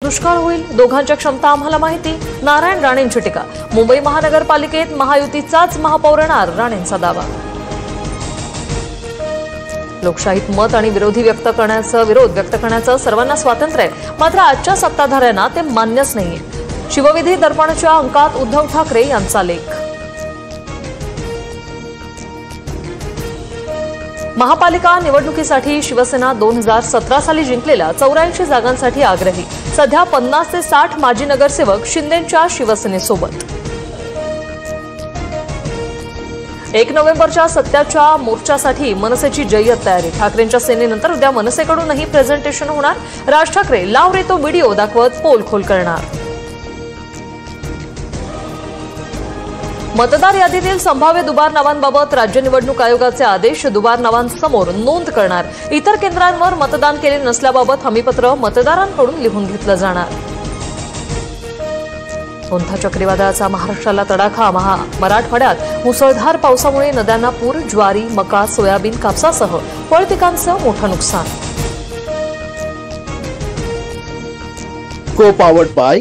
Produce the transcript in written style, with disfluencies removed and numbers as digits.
दुष्काळ होईल, दोघांच्या क्षमता आम्हाला माहिती, नारायण राणेंची टीका. मुंबई महानगरपालिकेत महायुतीचाच महापौर येणार, राणेंचा दावा. लोकशाहीत मत आणि विरोध व्यक्त करण्याचं सर्वांना स्वातंत्र्य आहे, मात्र आजच्या सत्ताधाऱ्यांना ते मान्यच नाहीये. शिवविधी दर्पणच्या अंकात उद्धव ठाकरे यांचा लेख. महापालिका निवडणुकीसाठी शिवसेना 2017 साली जिंकलेल्या 84 जागांसाठी आग्रही. सध्या 50 ते 60 माजी नगरसेवक शिंदेंच्या शिवसेनेसोबत. 1 नोव्हेंबरच्या सत्याच्या मोर्चासाठी मनसेची जय्यत तयारी. ठाकरेंच्या सेनेनंतर उद्या मनसेकडूनही प्रेझेंटेशन होणार. राज ठाकरे लाव रे तो व्हिडिओ दाखवत पोलखोल करणार. मतदार यादीतील संभाव्य दुबार नावांबाबत राज्य निवडणूक आयोगाचे आदेश. दुबार नावांसमोर नोंद करणार. इतर केंद्रांवर मतदान केले नसल्याबाबत हमीपत्र मतदारांकडून लिहून घेतलं जाणार. मोंथा चक्रीवादळाचा महाराष्ट्राला तडाखा. मराठवाड्यात मुसळधार पावसामुळे नद्यांना पूर. ज्वारी, मका, सोयाबीन, कापसासह फळपिकांचं मोठं नुकसान. को-पॉवर्ड बाय